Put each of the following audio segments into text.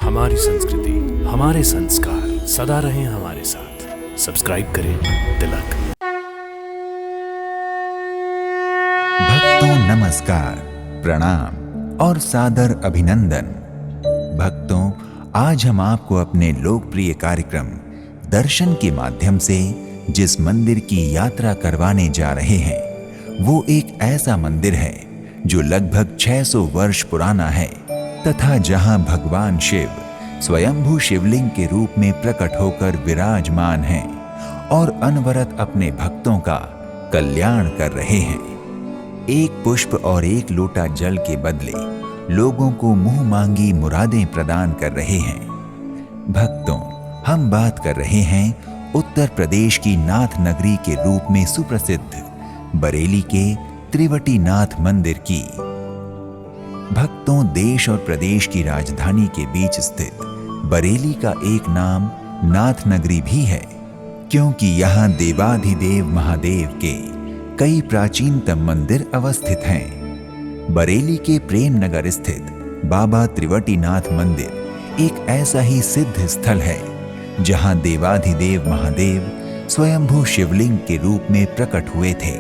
हमारी संस्कृति, हमारे संस्कार सदा रहें हमारे साथ। सब्सक्राइब करें तिलक। भक्तों नमस्कार, प्रणाम और सादर अभिनंदन। भक्तों, आज हम आपको अपने लोकप्रिय कार्यक्रम दर्शन के माध्यम से जिस मंदिर की यात्रा करवाने जा रहे हैं, वो एक ऐसा मंदिर है जो लगभग 600 वर्ष पुराना है तथा जहां भगवान शिव स्वयंभू शिवलिंग के रूप में प्रकट होकर विराजमान हैं और अनवरत अपने भक्तों का कल्याण कर रहे हैं। एक पुष्प और एक लोटा जल के बदले लोगों को मुंह मांगी मुरादें प्रदान कर रहे हैं। भक्तों, हम बात कर रहे हैं उत्तर प्रदेश की नाथ नगरी के रूप में सुप्रसिद्ध बरेली के त्रिवटीनाथ मंदिर की। भक्तों, देश और प्रदेश की राजधानी के बीच स्थित बरेली का एक नाम नाथ नगरी भी है, क्योंकि यहाँ देवाधिदेव महादेव के कई प्राचीनतम मंदिर अवस्थित हैं। बरेली के प्रेम नगर स्थित बाबा त्रिवटीनाथ मंदिर एक ऐसा ही सिद्ध स्थल है जहाँ देवाधिदेव महादेव स्वयंभू शिवलिंग के रूप में प्रकट हुए थे।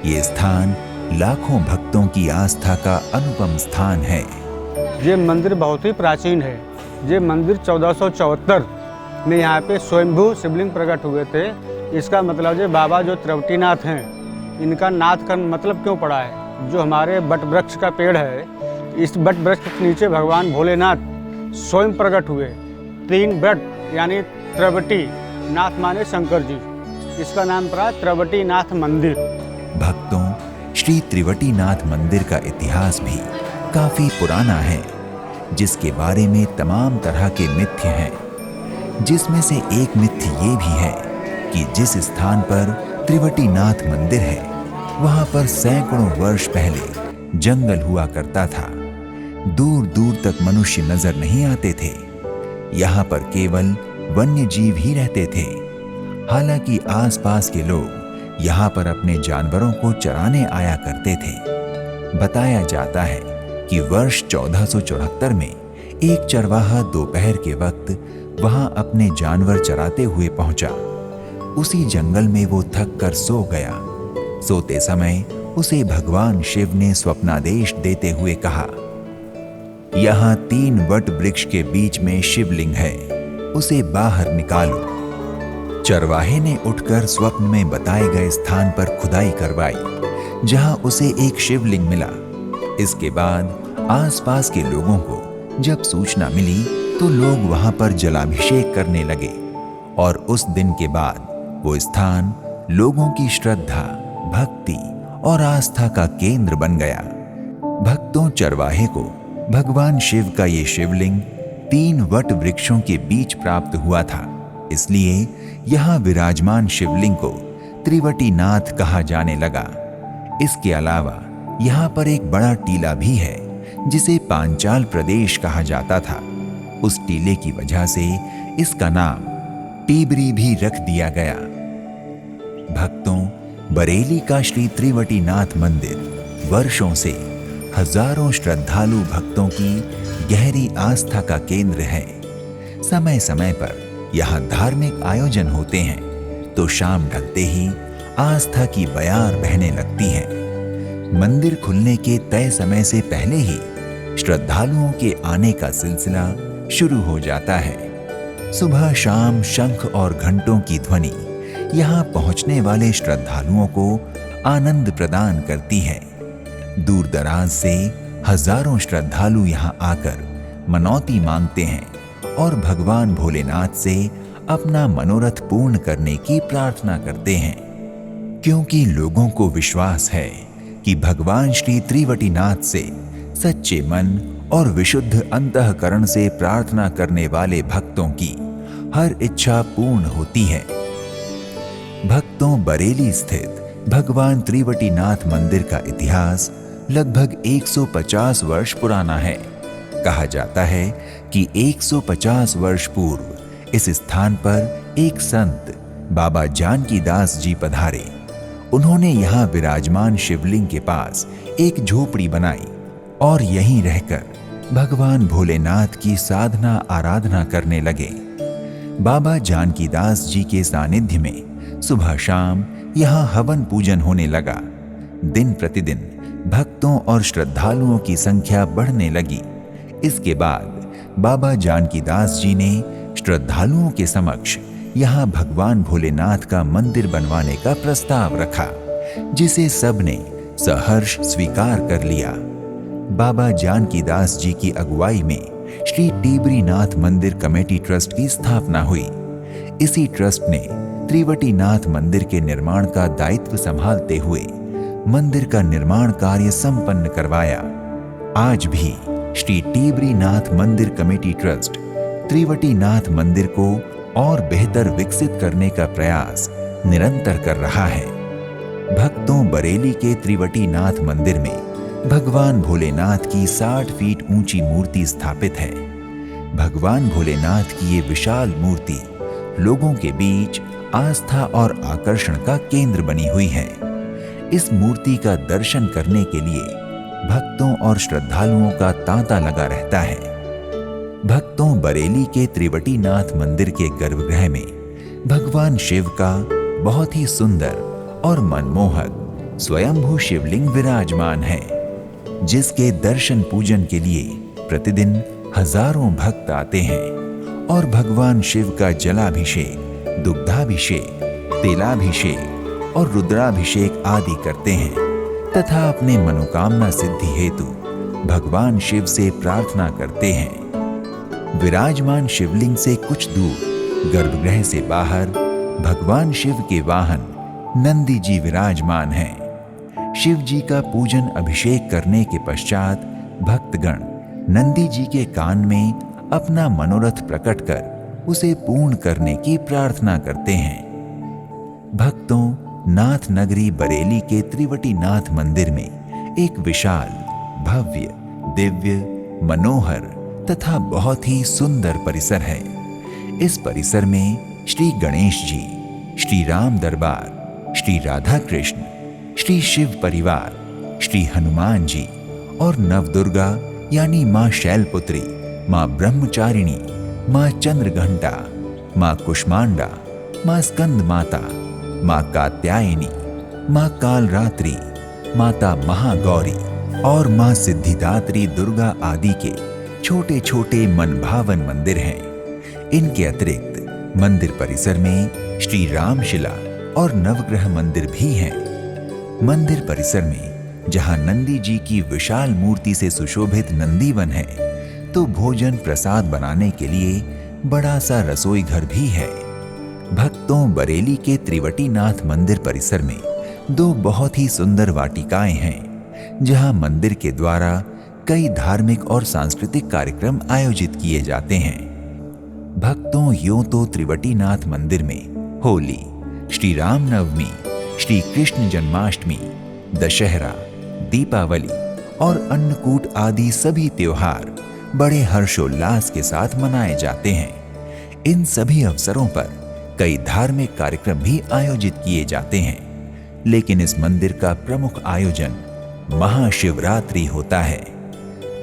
ये स्थान लाखों भक्तों की आस्था का अनुपम स्थान है। ये मंदिर बहुत ही प्राचीन है। ये मंदिर 1474 में यहाँ पे स्वयंभू शिवलिंग प्रकट हुए थे। इसका मतलब ये बाबा जो त्रिवटीनाथ हैं, इनका नाथ का मतलब क्यों पड़ा है? जो हमारे बट वृक्ष का पेड़ है, इस बट वृक्ष के नीचे भगवान भोलेनाथ स्वयं प्रकट हुए। 3 बट यानी त्रिवटी, नाथ माने शंकर जी, इसका नाम पड़ा त्रिवटीनाथ मंदिर। भक्तों, श्री त्रिवटीनाथ मंदिर का इतिहास भी काफी पुराना है, जिसके बारे में तमाम तरह के मिथ्य हैं, जिसमें से एक मिथ्य ये भी है कि जिस स्थान पर त्रिवटीनाथ मंदिर है, वहां पर सैकड़ों वर्ष पहले जंगल हुआ करता था। दूर दूर तक मनुष्य नजर नहीं आते थे। यहाँ पर केवल वन्य जीव ही रहते थे। हालांकि आसपास के लोग यहाँ पर अपने जानवरों को चराने आया करते थे। बताया जाता है कि वर्ष 1474 में एक चरवाहा दोपहर के वक्त वहां अपने जानवर चराते हुए पहुंचा। उसी जंगल में वो थक कर सो गया। सोते समय उसे भगवान शिव ने स्वप्नादेश देते हुए कहा, यहाँ 3 वट वृक्ष के बीच में शिवलिंग है, उसे बाहर निकालो। चरवाहे ने उठकर स्वप्न में बताए गए स्थान पर खुदाई करवाई, जहां उसे एक शिवलिंग मिला। इसके बाद आसपास के लोगों को जब सूचना मिली तो लोग वहां पर जलाभिषेक करने लगे और उस दिन के बाद वो स्थान लोगों की श्रद्धा, भक्ति और आस्था का केंद्र बन गया। भक्तों, चरवाहे को भगवान शिव का ये शिवलिंग 3 वट वृक्षों के बीच प्राप्त हुआ था, इसलिए यहाँ विराजमान शिवलिंग को त्रिवटीनाथ कहा जाने लगा। इसके अलावा यहाँ पर एक बड़ा टीला भी है, जिसे पांचाल प्रदेश कहा जाता था। उस टीले की वजह से इसका नाम टीबरी भी रख दिया गया। भक्तों, बरेली का श्री त्रिवटीनाथ मंदिर वर्षों से हजारों श्रद्धालु भक्तों की गहरी आस्था का केंद्र है। समय समय पर यहाँ धार्मिक आयोजन होते हैं तो शाम ढलते ही आस्था की बयार बहने लगती है। मंदिर खुलने के तय समय से पहले ही श्रद्धालुओं के आने का सिलसिला शुरू हो जाता है। सुबह शाम शंख और घंटों की ध्वनि यहाँ पहुँचने वाले श्रद्धालुओं को आनंद प्रदान करती है। दूर दराज से हजारों श्रद्धालु यहाँ आकर मनौती मांगते हैं और भगवान भोलेनाथ से अपना मनोरथ पूर्ण करने की प्रार्थना करते हैं, क्योंकि लोगों को विश्वास है कि भगवान श्री त्रिवटीनाथ से सच्चे मन और विशुद्ध अंतःकरण से प्रार्थना करने वाले भक्तों की हर इच्छा पूर्ण होती है। भक्तों, बरेली स्थित भगवान त्रिवटीनाथ मंदिर का इतिहास लगभग 150 वर्ष पुराना है। कहा जाता है कि 150 वर्ष पूर्व इस स्थान पर एक संत बाबा जानकीदास जी पधारे। उन्होंने यहाँ विराजमान शिवलिंग के पास एक झोपड़ी बनाई और यहीं रहकर भगवान भोलेनाथ की साधना आराधना करने लगे। बाबा जानकीदास जी के सानिध्य में सुबह शाम यहाँ हवन पूजन होने लगा। दिन प्रतिदिन भक्तों और श्रद्धालुओं की संख्या बढ़ने लगी। इसके बाद बाबा जानकीदास जी ने श्रद्धालुओं के समक्ष यहाँ भगवान भोलेनाथ का मंदिर बनवाने का प्रस्ताव रखा, जिसे सबने सहर्ष स्वीकार कर लिया। बाबा जानकीदास जी की अगुवाई में श्री टिबरीनाथ मंदिर कमेटी ट्रस्ट की स्थापना हुई। इसी ट्रस्ट ने त्रिवटीनाथ मंदिर के निर्माण का दायित्व संभालते हुए मंदिर का निर्माण कार्य संपन्न करवाया। आज भी श्री टिबरीनाथ मंदिर कमेटी ट्रस्ट त्रिवटीनाथ मंदिर को और बेहतर विकसित करने का प्रयास निरंतर कर रहा है। भक्तों, बरेली के त्रिवटीनाथ मंदिर में भगवान भोलेनाथ की 60 फीट ऊंची मूर्ति स्थापित है। भगवान भोलेनाथ की ये विशाल मूर्ति लोगों के बीच आस्था और आकर्षण का केंद्र बनी हुई है। इस मूर्ति का दर्शन करने के लिए भक्तों और श्रद्धालुओं का तांता लगा रहता है। भक्तों, बरेली के त्रिवटीनाथ मंदिर के गर्भगृह में भगवान शिव का बहुत ही सुंदर और मनमोहक स्वयंभू शिवलिंग विराजमान है, जिसके दर्शन पूजन के लिए प्रतिदिन हजारों भक्त आते हैं और भगवान शिव का जलाभिषेक, दुग्धाभिषेक, तेलाभिषेक और रुद्राभिषेक आदि करते हैं तथा अपने मनोकामना सिद्धि हेतु भगवान शिव से प्रार्थना करते हैं। विराजमान शिवलिंग से कुछ दूर गर्भगृह से बाहर भगवान शिव के वाहन नंदी जी विराजमान हैं। शिव जी का पूजन अभिषेक करने के पश्चात भक्तगण नंदी जी के कान में अपना मनोरथ प्रकट कर उसे पूर्ण करने की प्रार्थना करते हैं। भक्तों, नाथ नगरी बरेली के त्रिवटीनाथ मंदिर में एक विशाल, भव्य, दिव्य, मनोहर तथा बहुत ही सुंदर परिसर है। इस परिसर में श्री गणेश जी, श्री राम दरबार, श्री राधा कृष्ण, श्री शिव परिवार, श्री हनुमान जी और नवदुर्गा यानी माँ शैलपुत्री, माँ ब्रह्मचारिणी, माँ चंद्रघंटा, माँ कुष्मांडा, माँ स्कंद माता, माँ कात्यायनी, माँ कालरात्रि, माता महागौरी और माँ सिद्धिदात्री दुर्गा आदि के छोटे छोटे मनभावन मंदिर हैं। इनके अतिरिक्त मंदिर परिसर में श्री रामशिला और नवग्रह मंदिर भी हैं। मंदिर परिसर में जहाँ नंदी जी की विशाल मूर्ति से सुशोभित नंदीवन है, तो भोजन प्रसाद बनाने के लिए बड़ा सा रसोई घर भी है। भक्तों, बरेली के त्रिवटीनाथ मंदिर परिसर में दो बहुत ही सुंदर वाटिकाएं हैं, जहां मंदिर के द्वारा कई धार्मिक और सांस्कृतिक कार्यक्रम आयोजित किए जाते हैं। भक्तों, यूं तो त्रिवटीनाथ मंदिर में होली, श्री राम नवमी, श्री कृष्ण जन्माष्टमी, दशहरा, दीपावली और अन्नकूट आदि सभी त्योहार बड़े हर्षोल्लास के साथ मनाए जाते हैं। इन सभी अवसरों पर कई धार्मिक कार्यक्रम भी आयोजित किए जाते हैं, लेकिन इस मंदिर का प्रमुख आयोजन महाशिवरात्रि होता है।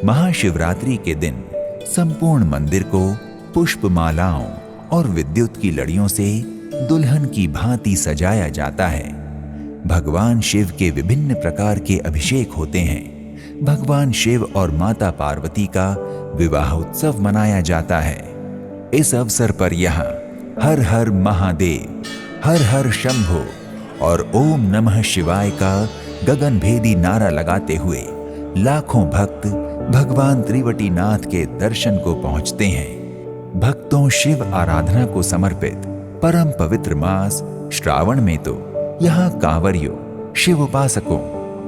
महाशिवरात्रि के दिन संपूर्ण मंदिर को पुष्पमालाओं और विद्युत की लड़ियों से दुल्हन की भांति सजाया जाता है। भगवान शिव के विभिन्न प्रकार के अभिषेक होते हैं। भगवान शिव और माता पार्वती का विवाह उत्सव मनाया जाता है। इस अवसर पर यहाँ हर हर महादेव, हर हर शंभो और ओम नमः शिवाय का गगनभेदी नारा लगाते हुए लाखों भक्त भगवान त्रिवटीनाथ के दर्शन को पहुंचते हैं। भक्तों, शिव आराधना को समर्पित परम पवित्र मास श्रावण में तो यहाँ कांवरियों, शिव उपासकों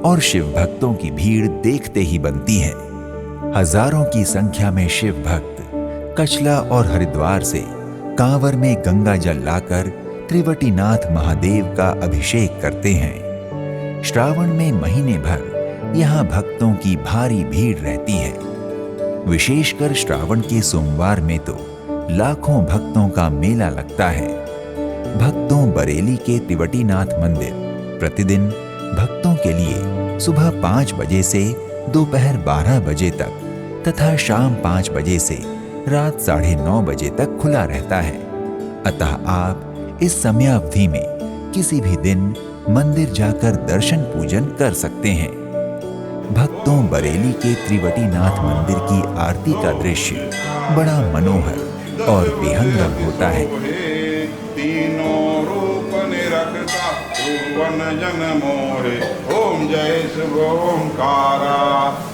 और शिव भक्तों की भीड़ देखते ही बनती है। हजारों की संख्या में शिव भक्त कचला और हरिद्वार से कांवर में गंगा जल लाकर त्रिवटीनाथ महादेव का अभिषेक करते हैं। श्रावण में महीने भर यहाँ भक्तों की भारी भीड़ रहती है। विशेषकर श्रावण के सोमवार में तो लाखों भक्तों का मेला लगता है। भक्तों, बरेली के त्रिवटीनाथ मंदिर प्रतिदिन भक्तों के लिए सुबह 5 बजे से दोपहर 12 बजे तक तथा शाम 5 बजे से रात 9:30 बजे तक खुला रहता है। अतः आप इस समयावधि में किसी भी दिन मंदिर जाकर दर्शन पूजन कर सकते हैं। भक्तों, बरेली के त्रिवटीनाथ मंदिर की आरती का दृश्य बड़ा मनोहर और विहंगम होता है। तीनों रूप निरखता भुवन जन मोहे, ओम जय शिव ओंकारा।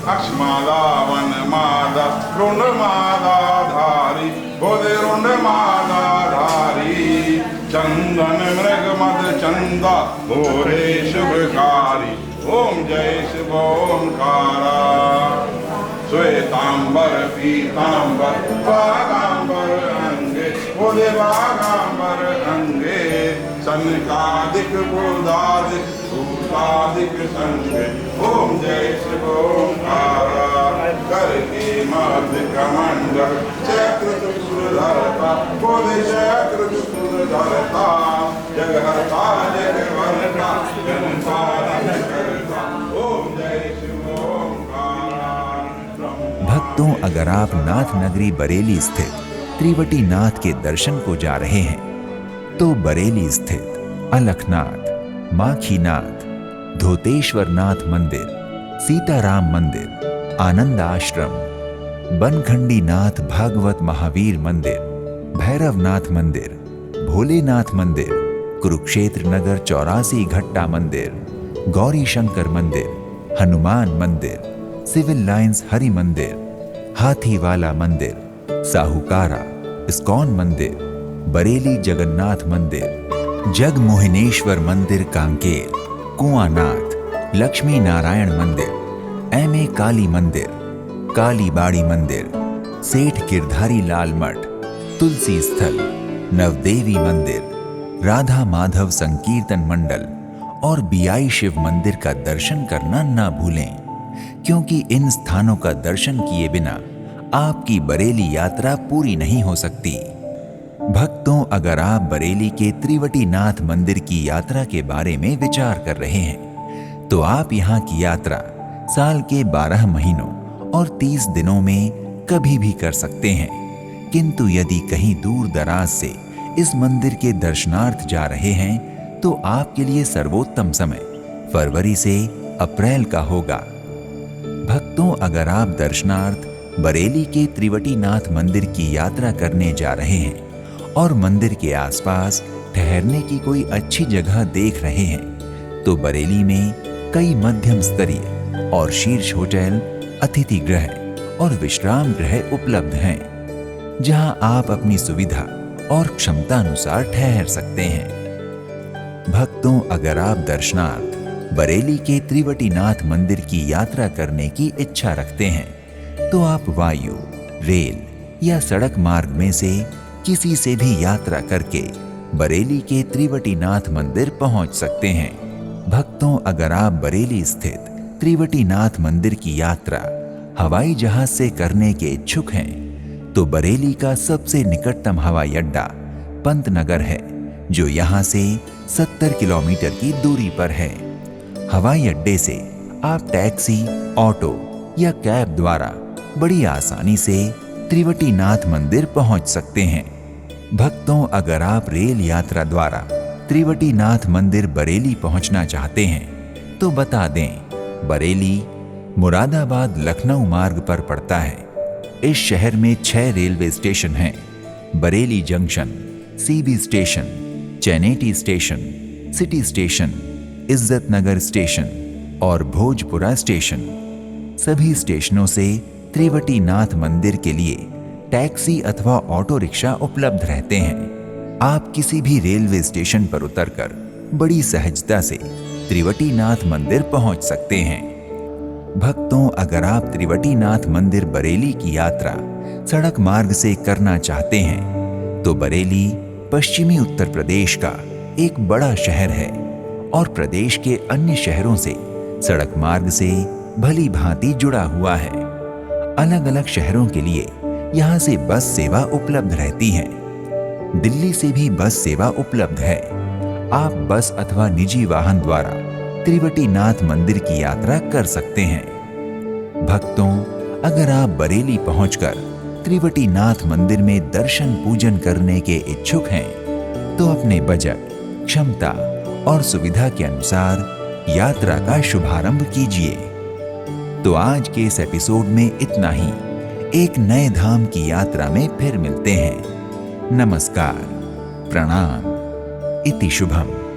अक्षमाला वन माला रुंड माला धारी, बोधे रुंड माला धारी। चंदन मृग मद चंदा मोरे शुभकारी, ओम जय शिव ओंकारा। श्वेतांबर पीतांबर बागांबर अंगे, बोले बागांबर अंगे। सनकादिक बोधादिक सूतादिक संगे, ओम जय शिव ओंकारा। कर के मध्य कमंडल चक्र चतुर धरता, बोले चक्र चतुर धरता। जगहर्ता जगवर्ता जगपालन करता, ओम जय शिव ओंकारा। भक्तों, अगर आप नाथ नगरी बरेली स्थित त्रिवटीनाथ के दर्शन को जा रहे हैं तो बरेली स्थित अलखनाथ, माखीनाथ, धोतेश्वरनाथ मंदिर, सीताराम मंदिर, आनंद आश्रम, बनखंडीनाथ भागवत महावीर मंदिर, भैरवनाथ मंदिर, भोलेनाथ मंदिर, कुरुक्षेत्र नगर 84 घट्टा मंदिर, गौरी शंकर मंदिर, हनुमान मंदिर, सिविल लाइंस हरि मंदिर, हाथीवाला मंदिर, साहूकारा, इस्कॉन मंदिर, बरेली जगन्नाथ मंदिर, जगमोहिनेश्वर मंदिर कांकेर, कुआनाथ, लक्ष्मी नारायण मंदिर, एम.ए. काली मंदिर, कालीबाड़ी मंदिर, सेठ गिरधारी लाल मठ, तुलसी स्थल, नवदेवी मंदिर, राधा माधव संकीर्तन मंडल और बियाई शिव मंदिर का दर्शन करना ना भूलें, क्योंकि इन स्थानों का दर्शन किए बिना आपकी बरेली यात्रा पूरी नहीं हो सकती। भक्तों, अगर आप बरेली के त्रिवटीनाथ मंदिर की यात्रा के बारे में विचार कर रहे हैं तो आप यहाँ की यात्रा साल के 12 महीनों और 30 दिनों में कभी भी कर सकते हैं। किंतु यदि कहीं दूर दराज से इस मंदिर के दर्शनार्थ जा रहे हैं तो आपके लिए सर्वोत्तम समय फरवरी से अप्रैल का होगा। भक्तों, अगर आप दर्शनार्थ बरेली के त्रिवटीनाथ मंदिर की यात्रा करने जा रहे हैं और मंदिर के आसपास ठहरने की कोई अच्छी जगह देख रहे हैं तो बरेली में कई मध्यम स्तरीय और शीर्ष होटल, अतिथि गृह और विश्राम गृह उपलब्ध हैं, जहां आप अपनी सुविधा और क्षमता अनुसार ठहर सकते हैं। भक्तों, अगर आप दर्शनार्थ बरेली के त्रिवटीनाथ मंदिर की यात्रा करने की इच्छा रखते हैं तो आप वायु, रेल या सड़क मार्ग में से किसी से भी यात्रा करके बरेली के त्रिवटीनाथ मंदिर पहुंच सकते हैं। भक्तों, अगर आप बरेली स्थित त्रिवटीनाथ मंदिर की यात्रा हवाई जहाज से करने के इच्छुक हैं तो बरेली का सबसे निकटतम हवाई अड्डा पंतनगर है, जो यहाँ से 70 किलोमीटर की दूरी पर है। हवाई अड्डे से आप टैक्सी, ऑटो या कैब द्वारा बड़ी आसानी से त्रिवटीनाथ मंदिर पहुंच सकते हैं। भक्तों, अगर आप रेल यात्रा द्वारा त्रिवटीनाथ मंदिर बरेली पहुंचना चाहते हैं तो बता दें, बरेली मुरादाबाद लखनऊ मार्ग पर पड़ता है। इस शहर में 6 रेलवे स्टेशन हैं: Bareilly junction, CB station, Chanehti station, city station, Izzatnagar station और भोजपुरा स्टेशन। सभी स्टेशनों से त्रिवटीनाथ मंदिर के लिए टैक्सी अथवा ऑटो रिक्शा उपलब्ध रहते हैं। आप किसी भी रेलवे स्टेशन पर उतरकर बड़ी सहजता से त्रिवटीनाथ मंदिर पहुंच सकते हैं। भक्तों, अगर आप त्रिवटीनाथ मंदिर बरेली की यात्रा सड़क मार्ग से करना चाहते हैं तो बरेली पश्चिमी उत्तर प्रदेश का एक बड़ा शहर है और प्रदेश के अन्य शहरों से सड़क मार्ग से भली भांति जुड़ा हुआ है। अलग अलग शहरों के लिए यहाँ से बस सेवा उपलब्ध रहती है। दिल्ली से भी बस सेवा उपलब्ध है। आप बस अथवा निजी वाहन द्वारा त्रिवटीनाथ मंदिर की यात्रा कर सकते हैं। भक्तों, अगर आप बरेली पहुंचकर त्रिवटी नाथ मंदिर में दर्शन पूजन करने के इच्छुक हैं, तो अपने बजट, क्षमता और सुविधा के अनुसार यात्रा का शुभारंभ कीजिए। तो आज के इस एपिसोड में इतना ही। एक नए धाम की यात्रा में फिर मिलते हैं। नमस्कार, प्रणाम, इति शुभम।